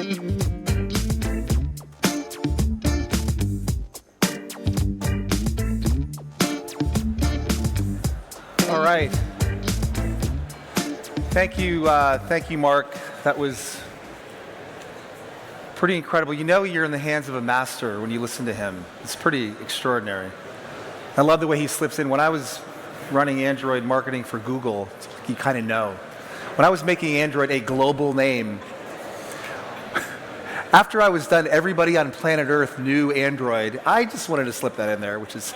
All right. Thank you, Mark. That was pretty incredible. You know you're in the hands of a master when you listen to him. It's pretty extraordinary. I love the way he slips in. When I was running Android marketing for Google, you kind of know. When I was making Android a global name, after I was done, everybody on planet Earth knew Android. I just wanted to slip that in there, which is...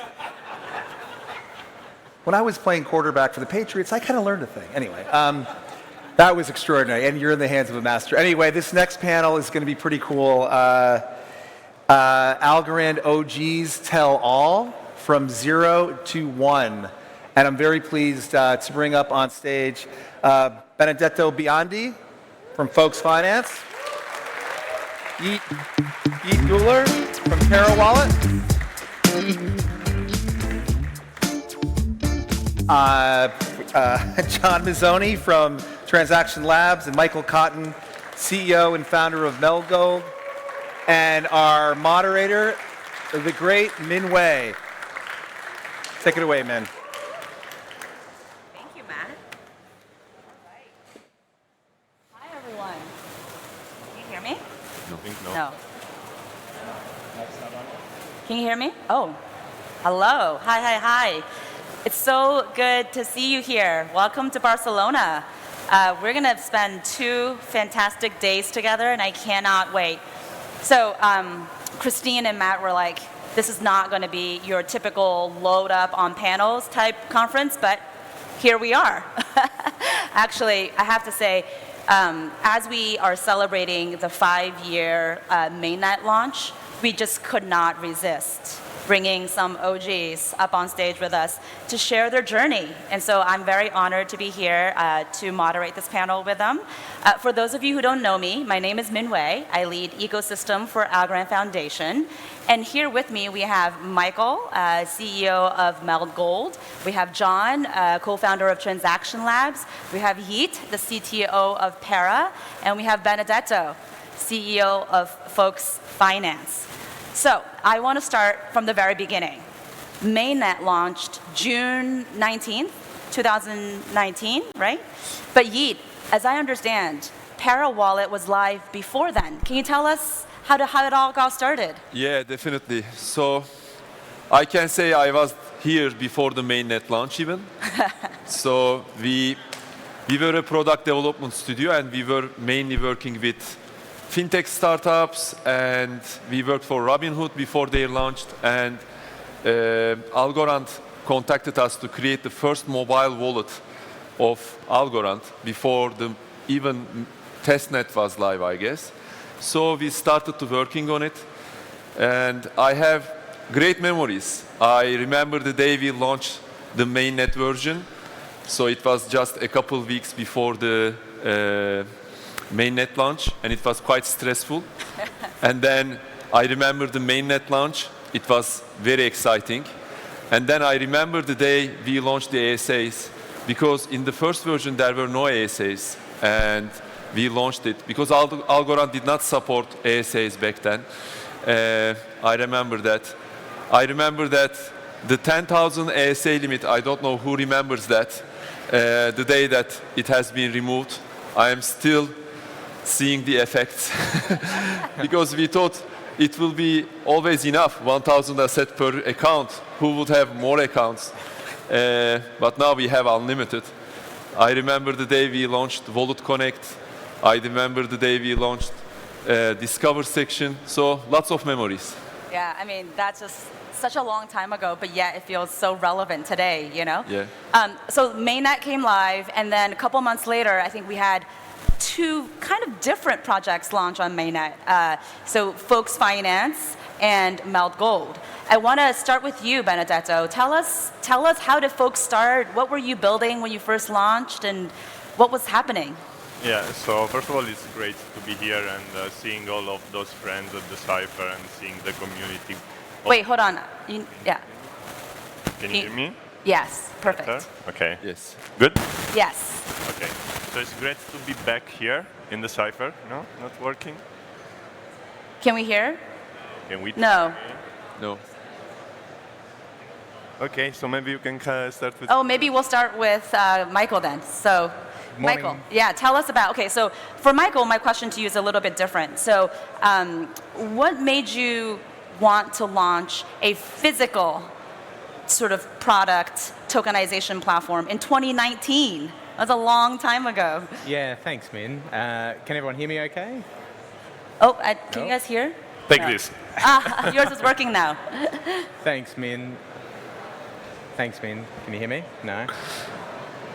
When I was playing quarterback for the Patriots, I kind of learned a thing. Anyway, that was extraordinary, and you're in the hands of a master. Anyway, this next panel is going to be pretty cool. Algorand OGs tell all from 0 to 1. And I'm very pleased to bring up on stage Benedetto Biondi from Folks Finance, Yigit Guler from Pera Wallet, John Mizzoni from TxnLab, and Michael Cotton, CEO and founder of Meld Gold, and our moderator, the great Min Wei. Take it away, Min. Thank you, Matt. All right. Hi, everyone. Can you hear me? No. Can you hear me? Oh, hello. Hi. It's so good to see you here. Welcome to Barcelona. We're going to spend 2 fantastic days together, and I cannot wait. So Christine and Matt were like, this is not going to be your typical load up on panels type conference, but here we are. Actually, I have to say, as we are celebrating the 5-year mainnet launch, we just could not resist bringing some OGs up on stage with us to share their journey. And so I'm very honored to be here to moderate this panel with them. For those of you who don't know me, my name is Min Wei. I lead ecosystem for Algorand Foundation. And here with me, we have Michael, CEO of Meld Gold. We have John, co-founder of TxnLab. We have Yigit, the CTO of Pera. And we have Benedetto, CEO of Folks Finance. So I want to start from the very beginning. Mainnet launched June 19th, 2019, right? But Yigit, as I understand, Pera Wallet was live before then. Can you tell us how it all got started? Yeah, definitely. So I can say I was here before the mainnet launch even. So we were a product development studio, and we were mainly working with fintech startups, and we worked for Robinhood before they launched, and Algorand contacted us to create the first mobile wallet of Algorand before even testnet was live, I guess. So we started to working on it, and I have great memories. I remember the day we launched the mainnet version, so it was just a couple weeks before the mainnet launch, and it was quite stressful. And then I remember the mainnet launch. It was very exciting. And then I remember the day we launched the ASAs, because in the first version there were no ASAs, and we launched it because Algorand did not support ASAs back then. I remember that. I remember that the 10,000 ASA limit, I don't know who remembers that, the day that it has been removed. I am still seeing the effects because we thought it will be always enough, 1,000 assets per account. Who would have more accounts? But now we have unlimited. I remember the day we launched Wallet Connect. I remember the day we launched Discover section. So lots of memories. Yeah, I mean, that's just such a long time ago, but yet it feels so relevant today, you know? Yeah. So mainnet came live, and then a couple months later, I think we had 2 kind of different projects launch on mainnet. So Folks Finance and Meld Gold. I want to start with you, Benedetto. Tell us how did Folks start? What were you building when you first launched, and what was happening? Yeah, so first of all, it's great to be here and seeing all of those friends at Decipher and seeing the community. Wait, hold on. Yeah. Can you hear me? Yes, perfect. Better? Okay. Yes. Good? Yes. Okay. So it's great to be back here in Decipher. No? Not working? Can we hear? Can we? No. No. Okay, so maybe you can start with. Oh, maybe we'll start with Michael then. So, Morning. Michael, yeah, tell us about. Okay, so for Michael, my question to you is a little bit different. So, what made you want to launch a physical sort of product tokenization platform in 2019? That's a long time ago. Yeah, thanks, Min. Can everyone hear me okay? Oh, can No. you guys hear? Take No. this. Ah, yours is working now. Thanks, Min. Thanks, Min. Can you hear me? No?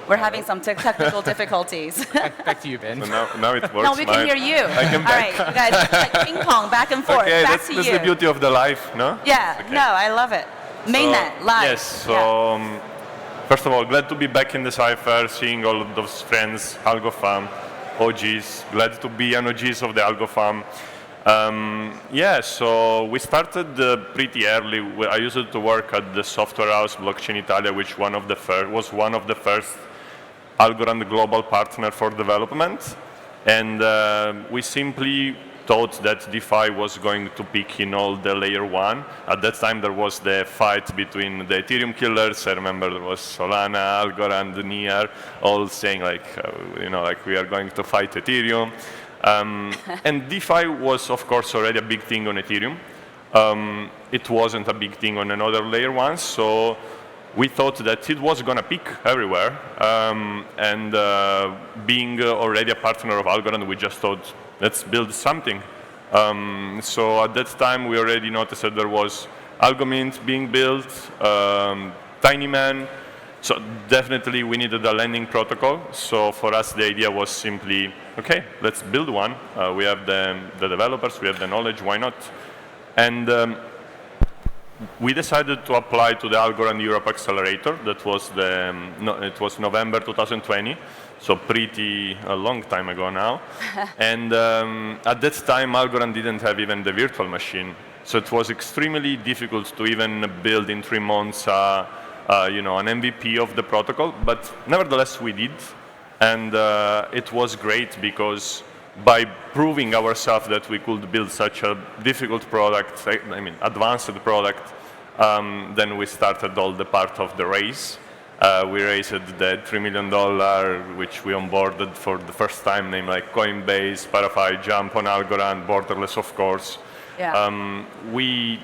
We're having some technical difficulties. Back to you, Ben. So now it works. No, we can hear you. I can All right, you guys, like ping pong, back and forth. Okay, back that's to you. the beauty of the live, no? Yeah, Okay. no, I love it. Mainnet, live. Yes, so Yeah. first of all, glad to be back in Decipher, seeing all of those friends, AlgoFam, OGs. Glad to be an OGs of the AlgoFam. Yeah, so we started pretty early. I used to work at the software house Blockchain Italia, which was one of the first Algorand global partner for development. And we simply thought that DeFi was going to peak in all the layer one. At that time, there was the fight between the Ethereum killers. I remember there was Solana, Algorand, Near, all saying like, like we are going to fight Ethereum. And DeFi was, of course, already a big thing on Ethereum. It wasn't a big thing on another layer one, so we thought that it was going to peak everywhere. And being already a partner of Algorand, we just thought, let's build something. So at that time, we already noticed that there was Algomint being built, TinyMan. So definitely we needed a lending protocol. So for us, the idea was simply, okay, let's build one. We have the developers, we have the knowledge, why not? And we decided to apply to the Algorand Europe Accelerator. That was it was November 2020, so pretty a long time ago now. And at that time, Algorand didn't have even the virtual machine, so it was extremely difficult to even build in 3 months, an MVP of the protocol. But nevertheless, we did, and it was great because by proving ourselves that we could build such a difficult product, advanced product, then we started all the part of the raise. We raised the $3 million, which we onboarded for the first time, named like Coinbase, Parafai, Jump on Algorand, Borderless, of course. Yeah. We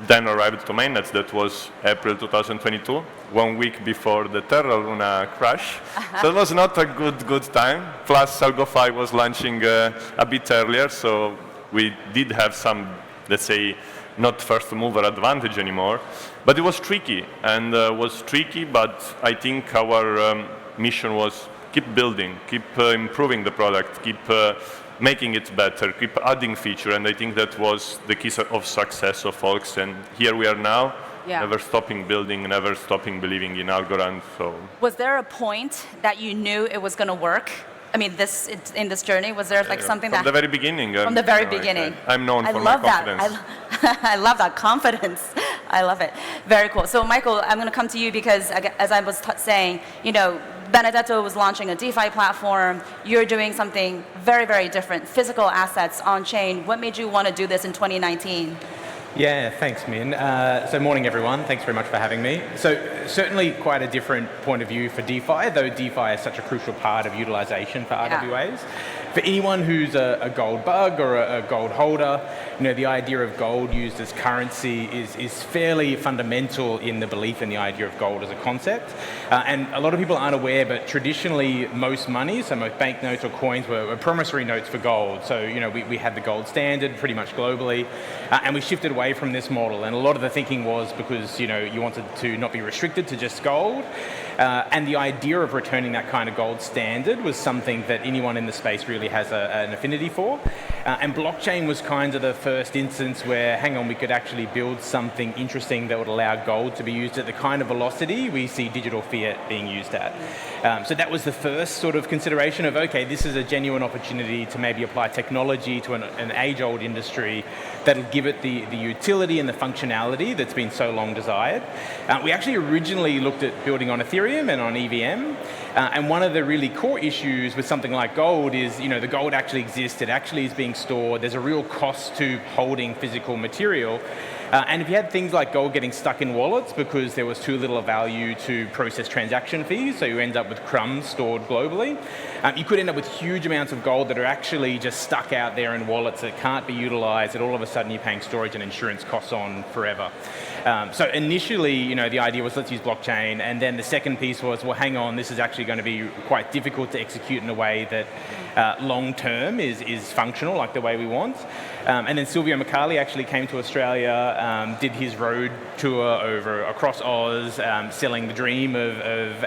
then arrived to mainnet. That was April 2022, 1 week before the Terra Luna crash. So it was not a good time. Plus, AlgoFi was launching a bit earlier, so we did have some, let's say, not first mover advantage anymore. But it was tricky, and but I think our mission was keep building, keep improving the product, keep making it better, keep adding feature, and I think that was the key of success of Folks. And here we are now, never stopping building, never stopping believing in Algorand. So, was there a point that you knew it was going to work? I mean, in this journey, was there like something from the very beginning? From the very beginning. I'm known for love my confidence. That. I love that confidence. I love it. Very cool. So, Michael, I'm going to come to you because, as I was saying, Benedetto was launching a DeFi platform. You're doing something very, very different. Physical assets on chain. What made you want to do this in 2019? Yeah, thanks, Min. So morning, everyone. Thanks very much for having me. So certainly quite a different point of view for DeFi, though DeFi is such a crucial part of utilization for RWAs. For anyone who's a gold bug or a gold holder, the idea of gold used as currency is fairly fundamental in the belief in the idea of gold as a concept. And a lot of people aren't aware, but traditionally most money, so most banknotes or coins were promissory notes for gold. So, we had the gold standard pretty much globally, and we shifted away from this model. And a lot of the thinking was because, you wanted to not be restricted to just gold. And the idea of returning that kind of gold standard was something that anyone in the space really has an affinity for. And blockchain was kind of the first instance where, hang on, we could actually build something interesting that would allow gold to be used at the kind of velocity we see digital fiat being used at. So that was the first sort of consideration of, okay, this is a genuine opportunity to maybe apply technology to an age-old industry that'll give it the utility and the functionality that's been so long desired. We actually originally looked at building on Ethereum and on EVM, And one of the really core issues with something like gold is, the gold actually exists, it actually is being stored, there's a real cost to holding physical material. And if you had things like gold getting stuck in wallets because there was too little value to process transaction fees, so you end up with crumbs stored globally, you could end up with huge amounts of gold that are actually just stuck out there in wallets that can't be utilized, that all of a sudden you're paying storage and insurance costs on forever. So initially, the idea was let's use blockchain, and then the second piece was, well, hang on, this is actually going to be quite difficult to execute in a way that long term is functional, like the way we want. And then Silvio Micali actually came to Australia, did his road tour across Oz, selling the dream of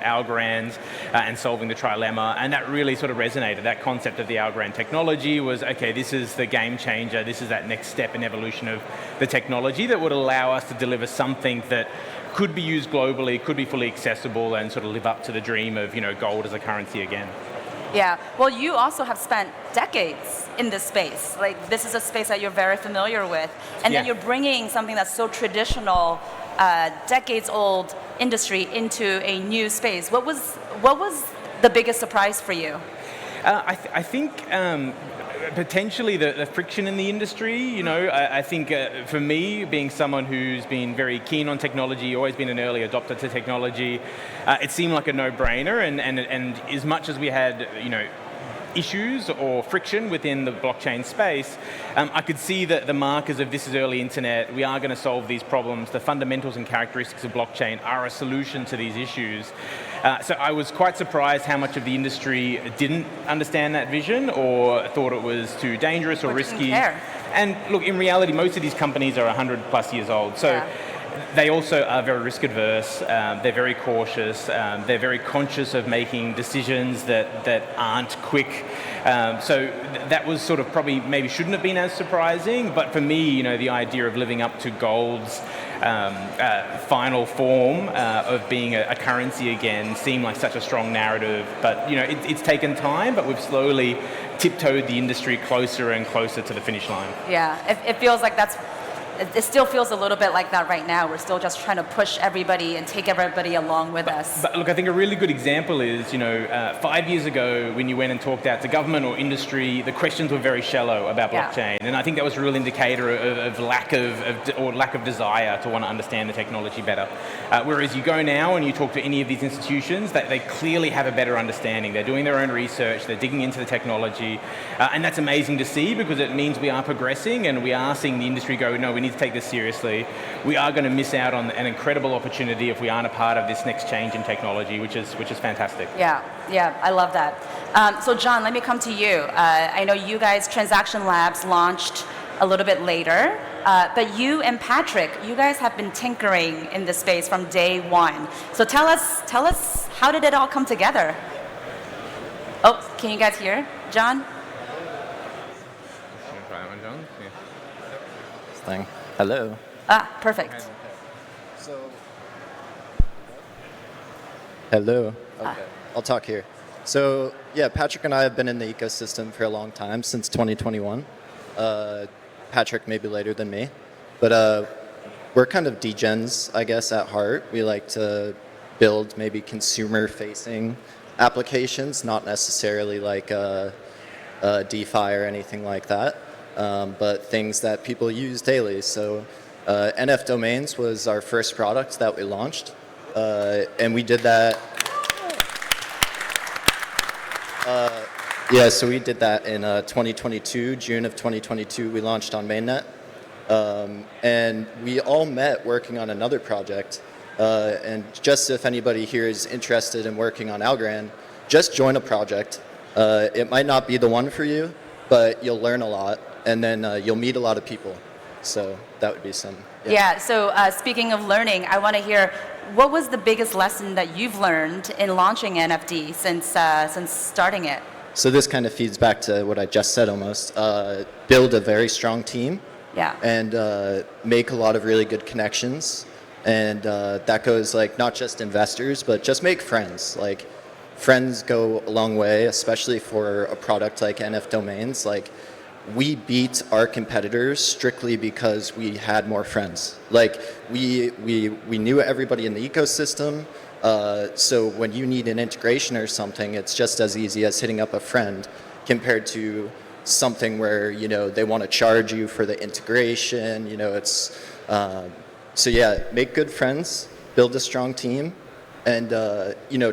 Algorand and solving the trilemma, and that really sort of resonated. That concept of the Algorand technology was, okay, this is the game changer, this is that next step in evolution of the technology that would allow us to deliver something that could be used globally, could be fully accessible, and sort of live up to the dream of gold as a currency again. Yeah, well, you also have spent decades in this space. Like, this is a space that you're very familiar with. And then you're bringing something that's so traditional, decades-old industry into a new space. What was the biggest surprise for you? I think potentially the friction in the industry. I think for me, being someone who's been very keen on technology, always been an early adopter to technology, it seemed like a no-brainer. And as much as we had, issues or friction within the blockchain space, I could see that the markers of this is early internet, we are going to solve these problems, the fundamentals and characteristics of blockchain are a solution to these issues. So I was quite surprised how much of the industry didn't understand that vision or thought it was too dangerous or risky. Care. And look, in reality, most of these companies are 100 plus years old. So they also are very risk adverse, they're very cautious, they're very conscious of making decisions that aren't quick. So that was sort of probably maybe shouldn't have been as surprising, but for me, the idea of living up to gold's final form of being a currency again seemed like such a strong narrative. But it's taken time, but we've slowly tiptoed the industry closer and closer to the finish line. Yeah, it feels like it still feels a little bit like that right now. We're still just trying to push everybody and take everybody along with us. But look, I think a really good example is, 5 years ago when you went and talked out to government or industry, the questions were very shallow about blockchain. And I think that was a real indicator of lack of desire to want to understand the technology better. Whereas you go now and you talk to any of these institutions, they clearly have a better understanding. They're doing their own research, they're digging into the technology. And that's amazing to see because it means we are progressing and we are seeing the industry go, no, we need to take this seriously. We are going to miss out on an incredible opportunity if we aren't a part of this next change in technology, which is fantastic. Yeah, I love that. So John, let me come to you. I know you guys, TxnLab launched a little bit later, but you and Patrick, you guys have been tinkering in this space from day one. So tell us, how did it all come together? Oh, can you guys hear John? Thing. Hello. Perfect. Hello. Okay. I'll talk here. So yeah, Patrick and I have been in the ecosystem for a long time, since 2021. Patrick maybe later than me, but we're kind of degens, I guess, at heart. We like to build maybe consumer-facing applications, not necessarily like DeFi or anything like that. But things that people use daily. So NF Domains was our first product that we launched. And we did that. So we did that in 2022, June of 2022, we launched on mainnet. And we all met working on another project. And just if anybody here is interested in working on Algorand, just join a project. It might not be the one for you, but you'll learn a lot. And then you'll meet a lot of people. So that would be some. Yeah, so speaking of learning, I want to hear, what was the biggest lesson that you've learned in launching NFT since starting it? So this kind of feeds back to what I just said almost. Build a very strong team. Yeah. And make a lot of really good connections. And that goes like not just investors, but just make friends. Like friends go a long way, especially for a product like NF Domains. Like, we beat our competitors strictly because we had more friends. Like we knew everybody in the ecosystem. So when you need an integration or something, it's just as easy as hitting up a friend compared to something where, they want to charge you for the integration. It's, so yeah, make good friends, build a strong team, and,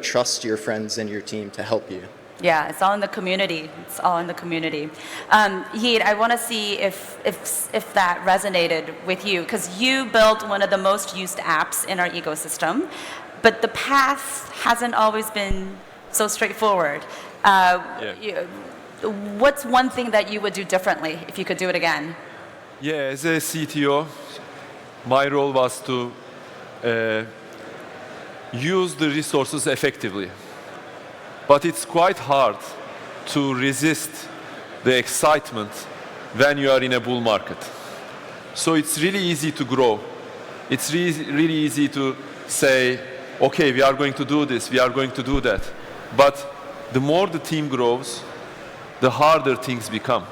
trust your friends and your team to help you. Yeah, it's all in the community. It's all in the community. Yigit, I want to see if that resonated with you, because you built one of the most used apps in our ecosystem, but the path hasn't always been so straightforward. What's one thing that you would do differently if you could do it again? Yeah, as a CTO, my role was to use the resources effectively. But it's quite hard to resist the excitement when you are in a bull market. So it's really easy to grow. It's really easy to say, okay, we are going to do this, we are going to do that. But the more the team grows, the harder things become.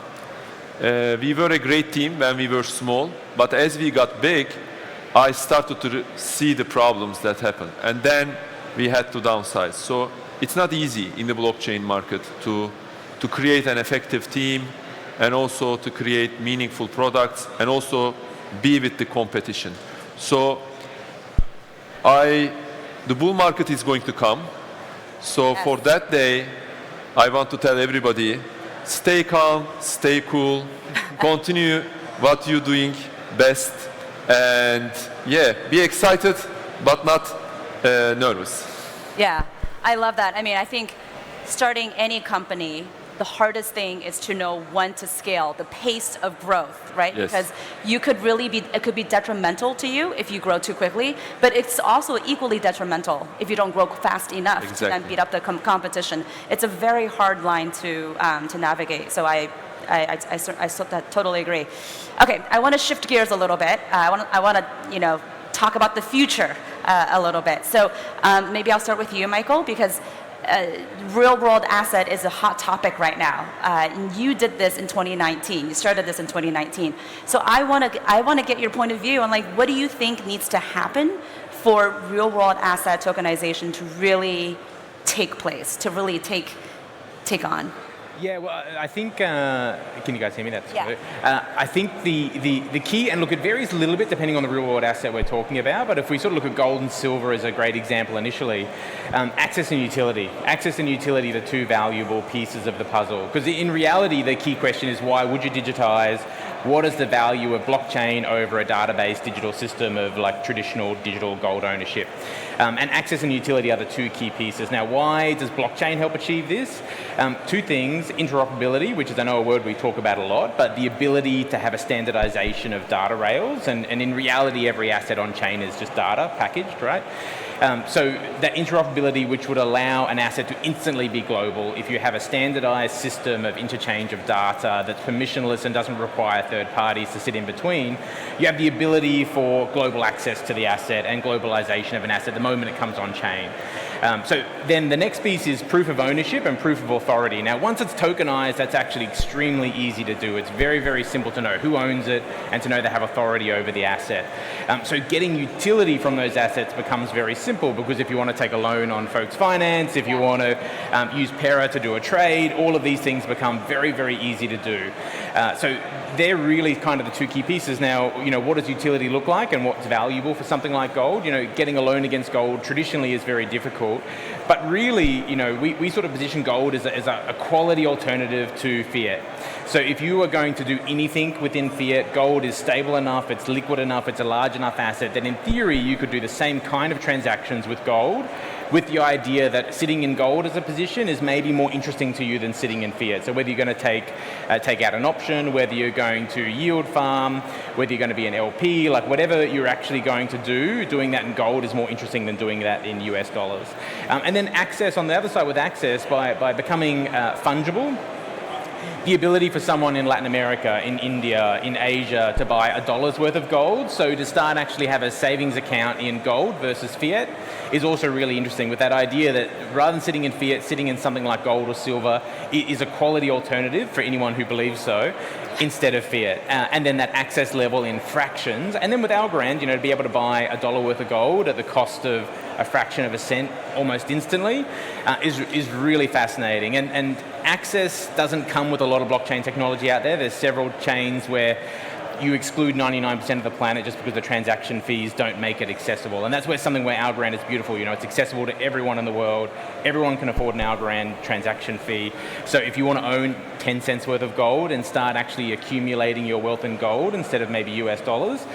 We were a great team when we were small, but as we got big, I started to see the problems that happened. And then we had to downsize. So it's not easy in the blockchain market to create an effective team and also to create meaningful products and also be with the competition. So the bull market is going to come. So for that day, I want to tell everybody, stay calm, stay cool, continue what you're doing best, and yeah, be excited, but not nervous. Yeah, I love that. I mean, I think starting any company, the hardest thing is to know when to scale, the pace of growth, right? Yes. Because it could be detrimental to you if you grow too quickly, but it's also equally detrimental if you don't grow fast enough to then beat up the competition. It's a very hard line to navigate. So I totally agree. Okay, I want to shift gears a little bit. I want to talk about the future a little bit. So maybe I'll start with you, Michael, because real-world asset is a hot topic right now. You did this in 2019. You started this in 2019. So I want to get your point of view on what do you think needs to happen for real-world asset tokenization to really take place, to really take on. Yeah, well, I think, can you guys hear me? That's yeah. I think the key, and look, it varies a little bit depending on the real world asset we're talking about, but if we sort of look at gold and silver as a great example initially, access and utility. Access and utility are the two valuable pieces of the puzzle. Because in reality, the key question is why would you digitize? What is the value of blockchain over a database digital system of traditional digital gold ownership? And access and utility are the two key pieces. Now, why does blockchain help achieve this? Two things, interoperability, which is I know a word we talk about a lot, but the ability to have a standardization of data rails, and in reality, every asset on chain is just data packaged, right? So that interoperability, which would allow an asset to instantly be global if you have a standardized system of interchange of data that's permissionless and doesn't require third parties to sit in between, you have the ability for global access to the asset and globalization of an asset the moment it comes on chain. So then the next piece is proof of ownership and proof of authority. Now, once it's tokenized, that's actually extremely easy to do. It's very, very simple to know who owns it and to know they have authority over the asset. So getting utility from those assets becomes very simple, because if you want to take a loan on folks' finance, if you want to use Pera to do a trade, all of these things become very, very easy to do. So they're really kind of the two key pieces. Now, what does utility look like and what's valuable for something like gold? Getting a loan against gold traditionally is very difficult. But really, we sort of position gold as a quality alternative to fiat. So if you are going to do anything within fiat, gold is stable enough, it's liquid enough, it's a large enough asset that in theory you could do the same kind of transactions with gold, with the idea that sitting in gold as a position is maybe more interesting to you than sitting in fiat. So whether you're going to take out an option, whether you're going to yield farm, whether you're going to be an LP, whatever you're actually going to do, doing that in gold is more interesting than doing that in US dollars. And then access, on the other side with access, by becoming fungible, the ability for someone in Latin America, in India, in Asia to buy $1 worth of gold, so to start actually have a savings account in gold versus fiat is also really interesting, with that idea that rather than sitting in fiat, sitting in something like gold or silver is a quality alternative for anyone who believes so, instead of fiat. And then that access level in fractions, and then with Algorand, to be able to buy $1 worth of gold at the cost of a fraction of a cent almost instantly is really fascinating. And access doesn't come with a lot of blockchain technology out there. There's several chains where you exclude 99% of the planet just because the transaction fees don't make it accessible. And that's where something where Algorand is beautiful. You know, it's accessible to everyone in the world. Everyone can afford an Algorand transaction fee. So if you want to own 10 cents worth of gold and start actually accumulating your wealth in gold instead of maybe US dollars,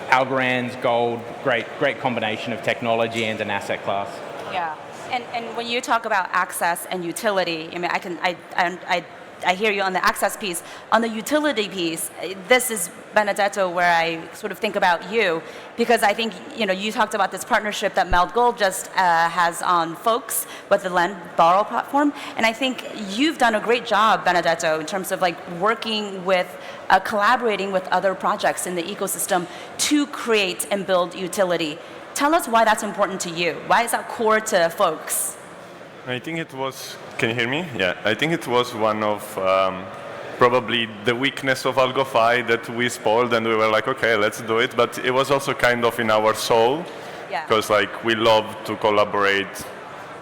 Algorand's gold, great combination of technology and an asset class. Yeah, and when you talk about access and utility, I mean, I hear you on the access piece. On the utility piece, this is, Benedetto, where I sort of think about you, because I think, you know, you talked about this partnership that Meld Gold just has on Folks with the Lend Borrow platform, and I think you've done a great job, Benedetto, in terms of like working with, collaborating with other projects in the ecosystem to create and build utility. Tell us why that's important to you. Why is that core to Folks? I think it was, can you hear me? Yeah, I think it was one of probably the weakness of AlgoFi that we spoiled, and we were like, okay, let's do it. But it was also kind of in our soul, because like we love to collaborate.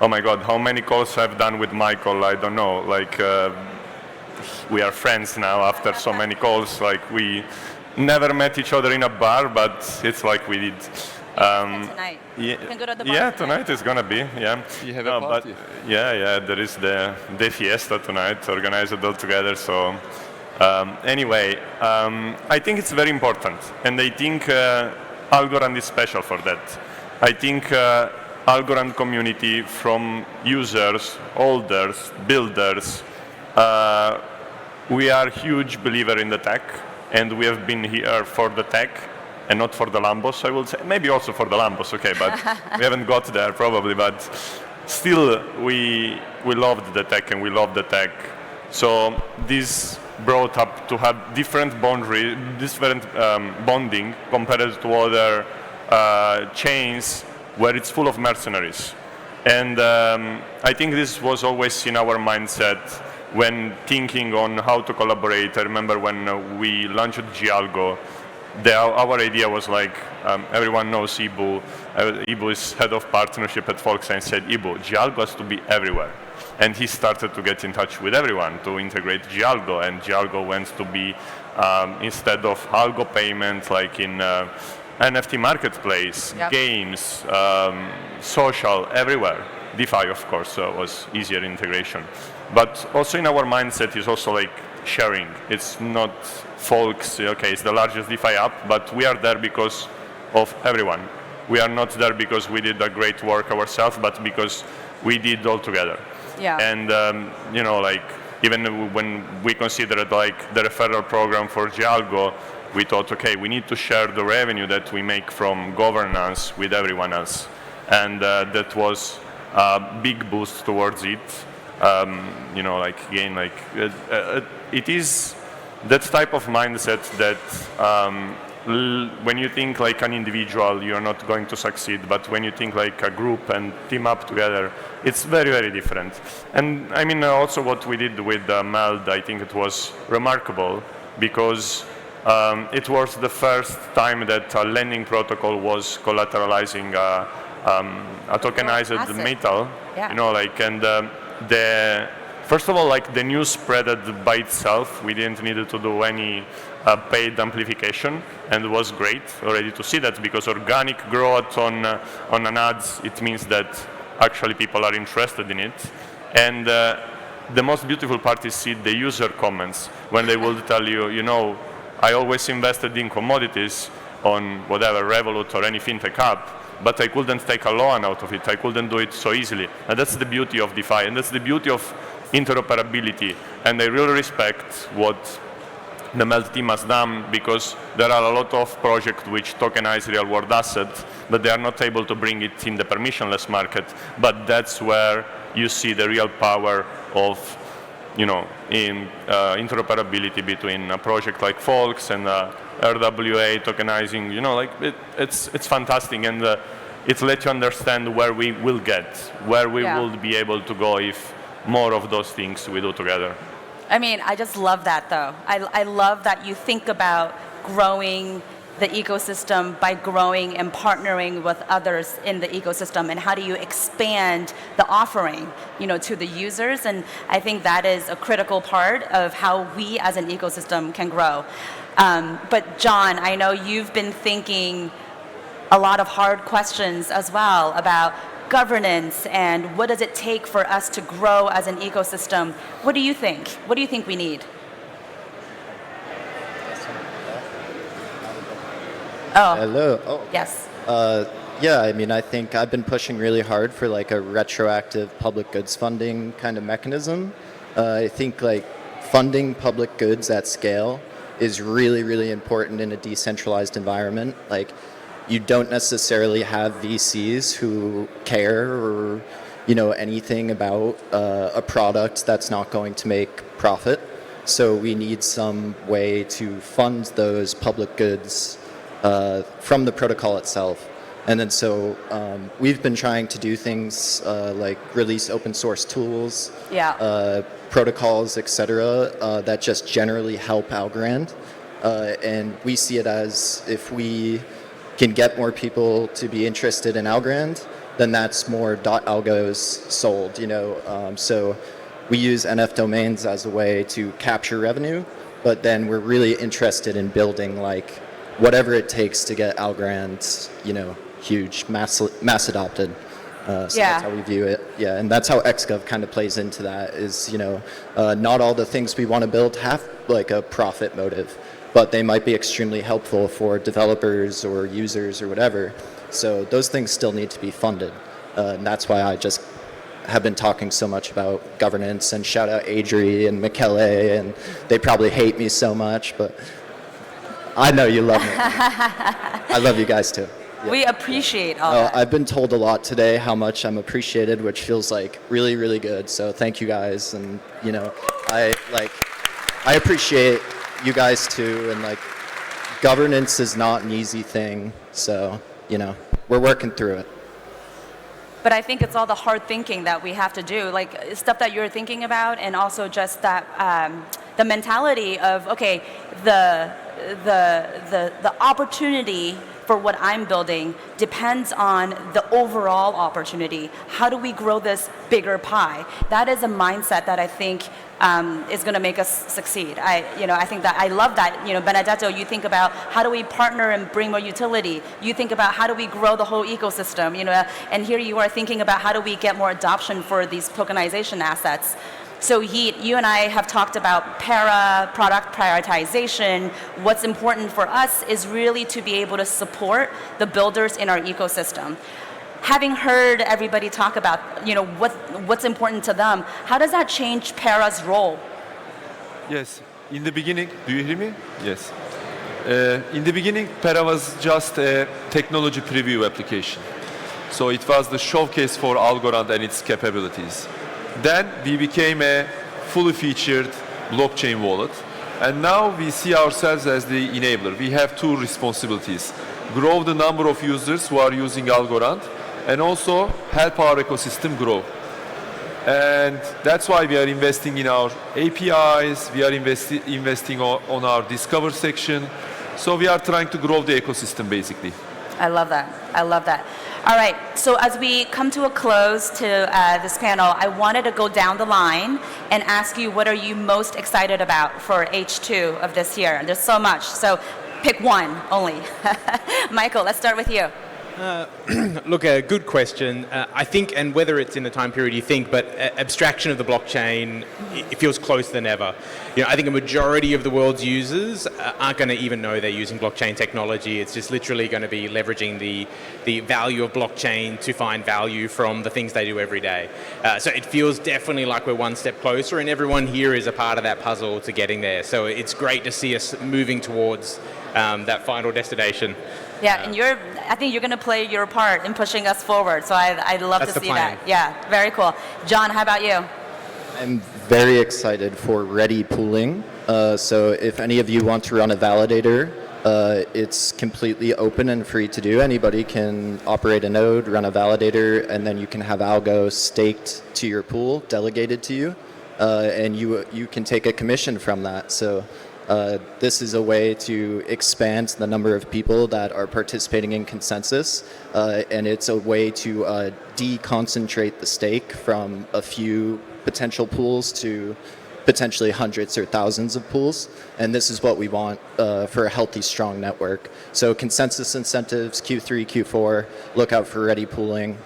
Oh my God, how many calls I've done with Michael? I don't know. Like we are friends now after so many calls. Like we never met each other in a bar, but it's like we did. Tonight. You can go to the bar yeah, tonight is gonna be. Yeah, You have a party. But yeah, there is the fiesta tonight, organized all together. So anyway, I think it's very important, and I think Algorand is special for that. I think Algorand community, from users, holders, builders, we are huge believer in the tech, and we have been here for the tech. And not for the Lambos, I would say. Maybe also for the Lambos, okay, but we haven't got there probably. But still, we loved the tech and we love the tech. So this brought up to have different bonding compared to other chains where it's full of mercenaries. And I think this was always in our mindset when thinking on how to collaborate. I remember when we launched Gialgo, our idea was like, everyone knows Ibu. Ibu is head of partnership at Folks, and said, Ibu, Gialgo has to be everywhere. And he started to get in touch with everyone to integrate Gialgo, and Gialgo went to be, instead of Algo payment, like in NFT marketplace, games, social, everywhere. DeFi, of course, was easier integration. But also in our mindset is also like sharing. It's not Folks, okay, it's the largest DeFi app, but we are there because of everyone. We are not there because we did a great work ourselves, but because we did all together. Yeah. And you know, like even when we considered like the referral program for Gialgo, we thought, okay, we need to share the revenue that we make from governance with everyone else, and that was a big boost towards it. You know, like again, like it is that type of mindset that when you think like an individual, you're not going to succeed. But when you think like a group and team up together, it's very, very different. And I mean, also what we did with Meld, I think it was remarkable because it was the first time that a lending protocol was collateralizing a tokenized metal. Yeah. You know, like, and first of all, like the news spreaded by itself. We didn't need to do any paid amplification, and it was great already to see that, because organic growth on an ads, it means that actually people are interested in it. And the most beautiful part is see the user comments when they will tell you, you know, I always invested in commodities on whatever, Revolut or any fintech app, but I couldn't take a loan out of it. I couldn't do it so easily. And that's the beauty of DeFi, and that's the beauty of interoperability. And I really respect what the Meld team has done, because there are a lot of projects which tokenize real world assets, but they are not able to bring it in the permissionless market. But that's where you see the real power of, you know, in interoperability between a project like Folks and RWA tokenizing. You know, like it's fantastic, and it lets you understand where we will get, where we will be able to go if more of those things we do together. I mean, I just love that, though. I love that you think about growing the ecosystem by growing and partnering with others in the ecosystem, and how do you expand the offering, to the users? And I think that is a critical part of how we as an ecosystem can grow. But John, I know you've been thinking a lot of hard questions as well about governance and what does it take for us to grow as an ecosystem. What do you think? What do you think we need? Oh. Hello. Oh. Yes. Yeah, I mean, I think I've been pushing really hard for like a retroactive public goods funding kind of mechanism. I think like funding public goods at scale is really, really important in a decentralized environment. Like, you don't necessarily have VCs who care or, anything about a product that's not going to make profit. So we need some way to fund those public goods from the protocol itself. And then we've been trying to do things like release open source tools, protocols, etc., that just generally help Algorand. And we see it as if we can get more people to be interested in Algorand, then that's more .algos sold. So we use NF domains as a way to capture revenue, but then we're really interested in building like whatever it takes to get Algorand, huge, mass adopted. So that's how we view it. Yeah, and that's how XGov kind of plays into that. Is not all the things we want to build have like a profit motive, but they might be extremely helpful for developers or users or whatever. So those things still need to be funded. And that's why I just have been talking so much about governance, and shout out Adri and Michele, and they probably hate me so much, but I know you love me. I love you guys too. Yeah. We appreciate all that. I've been told a lot today how much I'm appreciated, which feels like really, really good. So thank you guys. And, I appreciate you guys too, and like governance is not an easy thing, so we're working through it. But I think it's all the hard thinking that we have to do, like stuff that you're thinking about, and also just that the mentality of the opportunity for what I'm building depends on the overall opportunity. How do we grow this bigger pie? That is a mindset that I think is going to make us succeed. I think that I love that. Benedetto, you think about how do we partner and bring more utility. You think about how do we grow the whole ecosystem. And here you are thinking about how do we get more adoption for these tokenization assets. So Yigit, you and I have talked about Pera, product prioritization. What's important for us is really to be able to support the builders in our ecosystem. Having heard everybody talk about, what's important to them, how does that change Pera's role? Yes. In the beginning, do you hear me? Yes. In the beginning, Pera was just a technology preview application. So it was the showcase for Algorand and its capabilities. Then we became a fully featured blockchain wallet. And now we see ourselves as the enabler. We have two responsibilities: grow the number of users who are using Algorand, and also help our ecosystem grow. And that's why we are investing in our APIs, we are investing on our Discover section. So we are trying to grow the ecosystem, basically. I love that. I love that. All right, so as we come to a close to this panel, I wanted to go down the line and ask you, what are you most excited about for H2 of this year? There's so much, so pick one only. Michael, let's start with you. Look, a good question. I think, and whether it's in the time period you think, but abstraction of the blockchain, it feels closer than ever. I think a majority of the world's users aren't going to even know they're using blockchain technology. It's just literally going to be leveraging the value of blockchain to find value from the things they do every day. So it feels definitely like we're one step closer, and everyone here is a part of that puzzle to getting there. So it's great to see us moving towards that final destination. Yeah, and I think you're going to play your part in pushing us forward. So I'd love to see that. Yeah, very cool. John, how about you? I'm very excited for ready pooling. So if any of you want to run a validator, it's completely open and free to do. Anybody can operate a node, run a validator, and then you can have algo staked to your pool, delegated to you, and you can take a commission from that. So This is a way to expand the number of people that are participating in consensus, and it's a way to deconcentrate the stake from a few potential pools to potentially hundreds or thousands of pools. And this is what we want for a healthy, strong network. So consensus incentives, Q3, Q4, look out for ready pooling.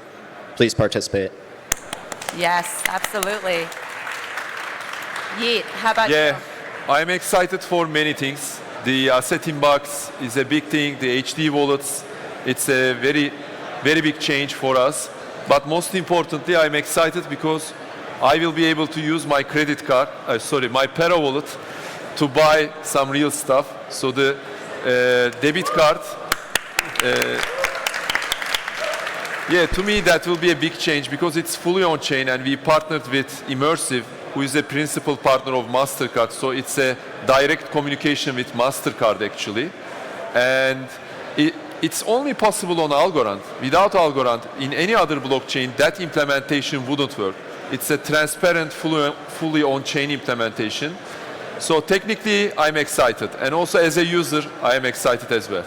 Please participate. Yes, absolutely. Yeet, how about Yeah, you? I'm excited for many things. The asset inbox is a big thing. The HD wallets, it's a very, very big change for us. But most importantly, I'm excited because I will be able to use my credit card, my Pera Wallet, to buy some real stuff. So the debit card, yeah, to me that will be a big change because it's fully on chain, and we partnered with Immersive, who is a principal partner of MasterCard. So it's a direct communication with MasterCard actually, and it's only possible on Algorand. Without Algorand, in any other blockchain, that implementation wouldn't work. It's a transparent, fully on-chain implementation. So technically, I'm excited. And also as a user, I am excited as well.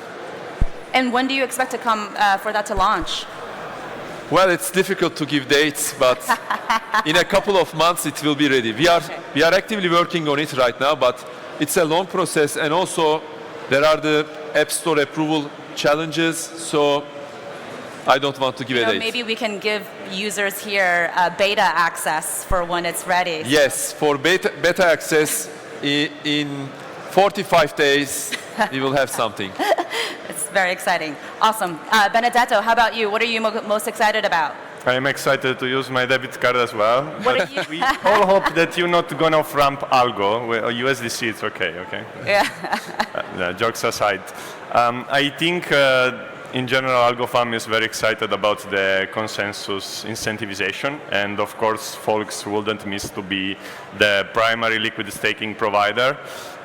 And when do you expect to come for that to launch? Well, it's difficult to give dates, but in a couple of months, it will be ready. We are actively working on it right now, but it's a long process. And also, there are the App Store approval challenges. So I don't want to give a date. Maybe we can give users here beta access for when it's ready. Yes, for beta access in 45 days, we will have something. It's very exciting. Awesome. Benedetto, how about you? What are you most excited about? I am excited to use my debit card as well. What are you? We all hope that you're not going to off-ramp Algo. USDC, it's okay, okay? Yeah. Jokes aside. I think in general, AlgoFam is very excited about the consensus incentivization, and of course, folks wouldn't miss to be the primary liquid staking provider.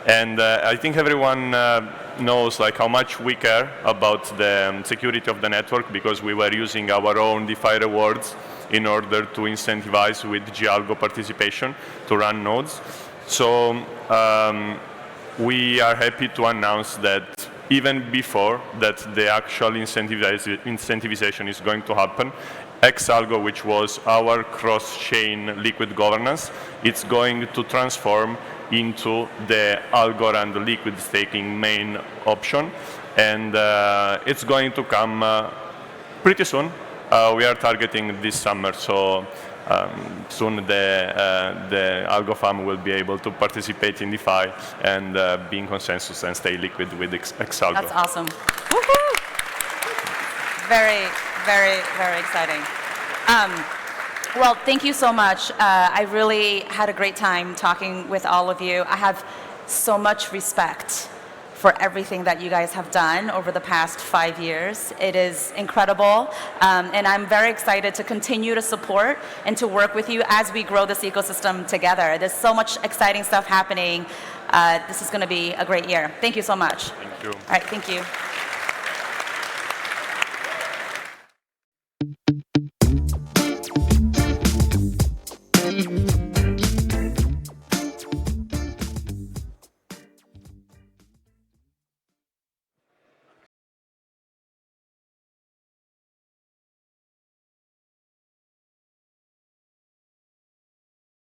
And I think everyone knows like how much we care about the security of the network, because we were using our own DeFi rewards in order to incentivize with Galgo participation to run nodes. So we are happy to announce that even before that the actual incentivization is going to happen, Xalgo, which was our cross-chain liquid governance, it's going to transform into the Algorand liquid staking main option, and it's going to come pretty soon. We are targeting this summer, so soon the AlgoFam will be able to participate in DeFi and be in consensus and stay liquid with Xalgo. That's awesome. Woohoo! Very, very, very exciting. Well, thank you so much. I really had a great time talking with all of you. I have so much respect for everything that you guys have done over the past 5 years. It is incredible, and I'm very excited to continue to support and to work with you as we grow this ecosystem together. There's so much exciting stuff happening. This is going to be a great year. Thank you so much. Thank you. All right, thank you.